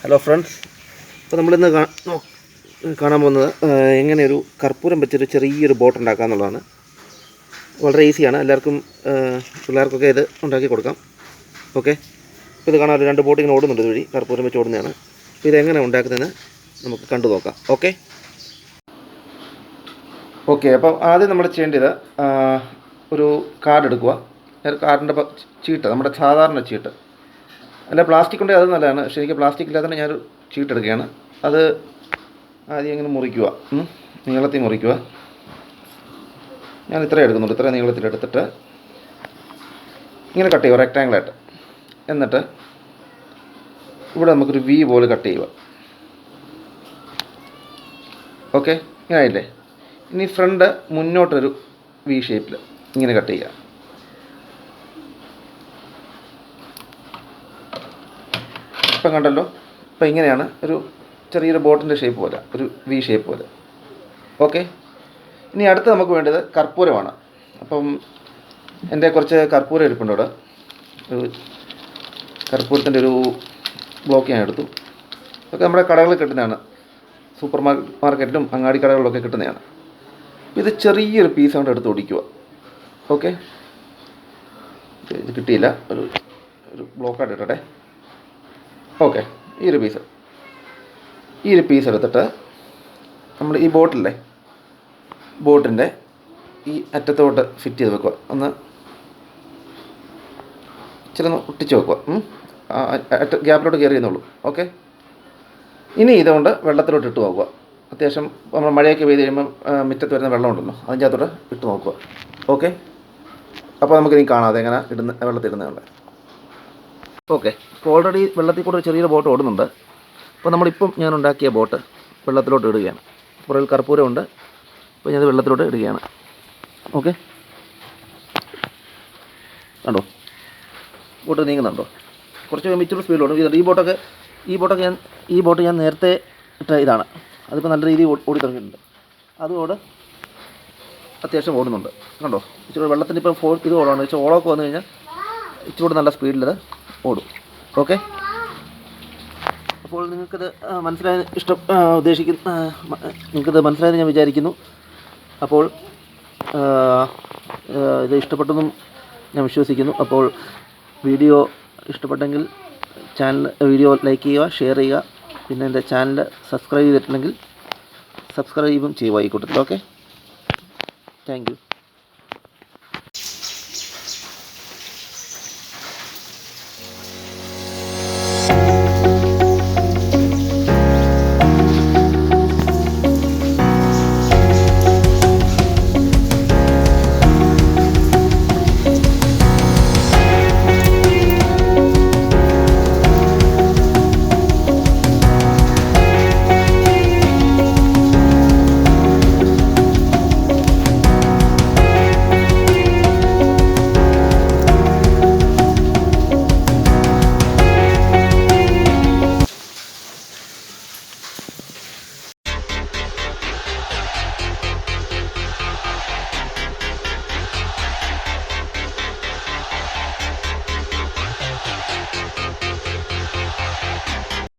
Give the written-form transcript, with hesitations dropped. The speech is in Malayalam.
ഹലോ ഫ്രണ്ട്സ്, അപ്പോൾ നമ്മളിന്ന് കാണാൻ പോകുന്നത് എങ്ങനെ ഒരു കർപ്പൂരം വെച്ചൊരു ചെറിയൊരു ബോട്ട് ഉണ്ടാക്കുക എന്നുള്ളതാണ്. വളരെ ഈസിയാണ്, എല്ലാവർക്കും പിള്ളേർക്കൊക്കെ ഇത് ഉണ്ടാക്കി കൊടുക്കാം. ഓക്കെ, ഇപ്പോൾ ഇത് കാണാൻ രണ്ട് ബോട്ട് ഇങ്ങനെ ഓടുന്നുണ്ട്, ഇതുവഴി കർപ്പൂരം വെച്ച് ഓടുന്നതാണ്. അപ്പോൾ ഇതെങ്ങനെ ഉണ്ടാക്കുന്നതെന്ന് നമുക്ക് കണ്ടു നോക്കാം. ഓക്കെ, അപ്പോൾ ആദ്യം നമ്മൾ ചെയ്യേണ്ടത് ഒരു കാർഡ് എടുക്കുക. കാർഡിൻ്റെ ചീട്ട്, നമ്മുടെ സാധാരണ ചീട്ട്, അല്ല പ്ലാസ്റ്റിക് ഉണ്ടെങ്കിൽ അത് നല്ലതാണ്. പക്ഷേ എനിക്ക് പ്ലാസ്റ്റിക് ഇല്ലാതെ ഞാനൊരു ചീട്ട് എടുക്കുകയാണ്. അത് ആദ്യം ഇങ്ങനെ മുറിക്കുക, നീളത്തിൽ മുറിക്കുക. ഞാൻ ഇത്രയും എടുക്കുന്നുണ്ട്, ഇത്രയും നീളത്തിലെടുത്തിട്ട് ഇങ്ങനെ കട്ട് ചെയ്യുക റെക്റ്റാങ്കിളായിട്ട്. എന്നിട്ട് ഇവിടെ നമുക്കൊരു വി പോലെ കട്ട് ചെയ്യുക. ഓക്കെ, ഇങ്ങനെ ആയില്ലേ? ഇനി ഫ്രണ്ട് മുന്നോട്ടൊരു വി ഷേപ്പിൽ ഇങ്ങനെ കട്ട് ചെയ്യുക. ഇപ്പം കണ്ടല്ലോ, ഇപ്പം ഇങ്ങനെയാണ് ഒരു ചെറിയൊരു ബോട്ടിൻ്റെ ഷേപ്പ് പോലെ, ഒരു വി ഷേപ്പ് പോലെ. ഓക്കെ, ഇനി അടുത്ത് നമുക്ക് വേണ്ടത് കർപ്പൂരമാണ്. അപ്പം എൻ്റെ കുറച്ച് കർപ്പൂരം ഇരിപ്പുണ്ട് ഇവിടെ. ഒരു കർപ്പൂരത്തിൻ്റെ ഒരു ബ്ലോക്ക് ഞാൻ എടുത്തു. ഇതൊക്കെ നമ്മുടെ കടകളിൽ കിട്ടുന്നതാണ്, സൂപ്പർ മാർക്കറ്റിലും അങ്ങാടി കടകളിലൊക്കെ കിട്ടുന്നതാണ്. ഇത് ചെറിയൊരു പീസ് കൊണ്ട് എടുത്ത് ഒടിക്കുക. ഓക്കെ, ഇത് കിട്ടിയില്ല, ഒരു ബ്ലോക്കായിട്ട് ഇട്ടട്ടെ. ഓക്കെ, ഈ ഒരു പീസ് എടുത്തിട്ട് നമ്മൾ ഈ ബോട്ടിൻ്റെ ഈ അറ്റത്തോട്ട് ഫിറ്റ് ചെയ്ത് വെക്കുക. ഇച്ചിരി ഒട്ടിച്ച് വെക്കുക. ഗ്യാപ്പിലോട്ട് കയറി ചെയ്യുന്നുള്ളൂ. ഓക്കെ, ഇനി ഇതുകൊണ്ട് വെള്ളത്തിലോട്ട് ഇട്ട് നോക്കുക. അത്യാവശ്യം നമ്മൾ മഴയൊക്കെ പെയ്ത് കഴിയുമ്പം മുറ്റത്ത് വരുന്ന വെള്ളമുണ്ടല്ലോ, അതിൻ്റെ അകത്തോട്ട് ഇട്ട് നോക്കുക. ഓക്കെ, അപ്പോൾ നമുക്കിനി കാണാതെ എങ്ങനെ വെള്ളത്തിടുന്നതുകൊണ്ട്. ഓക്കെ, ഇപ്പോൾ ഓൾറെഡി വെള്ളത്തിൽ കൂടെ ചെറിയൊരു ബോട്ട് ഓടുന്നുണ്ട്. അപ്പോൾ നമ്മളിപ്പം ഞാൻ ഉണ്ടാക്കിയ ബോട്ട് വെള്ളത്തിലോട്ട് ഇടുകയാണ്. പുറകിൽ കർപ്പൂരമുണ്ട്, അപ്പോൾ ഞാനത് വെള്ളത്തിലോട്ട് ഇടുകയാണ്. ഓക്കെ, കണ്ടോ ബോട്ട് നീങ്ങുന്നുണ്ടോ? കുറച്ച് കഴിയുമ്പോൾ ഇച്ചിരി സ്പീഡിലോട്ട്. ഈ ബോട്ട് ഞാൻ നേരത്തെ ഇട്ട ഇതാണ്. അതിപ്പോൾ നല്ല രീതിയിൽ ഓടി തുടങ്ങിയിട്ടുണ്ട്. അതുകൊണ്ട് അത്യാവശ്യം ഓടുന്നുണ്ട്. കണ്ടോ, ഇച്ചിരി വെള്ളത്തിൻ്റെ ഇപ്പോൾ ഇത് ഓടാണ്. പക്ഷേ ഓളമൊക്കെ വന്നു കഴിഞ്ഞാൽ ഇച്ചിരി നല്ല സ്പീഡിലത് ഓടും. ഓക്കെ, അപ്പോൾ നിങ്ങൾക്കത് നിങ്ങൾക്കത് മനസ്സിലായെന്ന് ഞാൻ വിചാരിക്കുന്നു. അപ്പോൾ ഇത് ഇഷ്ടപ്പെട്ടെന്നും ഞാൻ വിശ്വസിക്കുന്നു. അപ്പോൾ വീഡിയോ ഇഷ്ടപ്പെട്ടെങ്കിൽ വീഡിയോ ലൈക്ക് ചെയ്യുക, ഷെയർ ചെയ്യുക. പിന്നെ എൻ്റെ ചാനൽ സബ്സ്ക്രൈബ് ചെയ്തിട്ടുണ്ടെങ്കിൽ സബ്സ്ക്രൈബും ചെയ്യുക ഈ കൂട്ടത്തിൽ. Okay, thank you.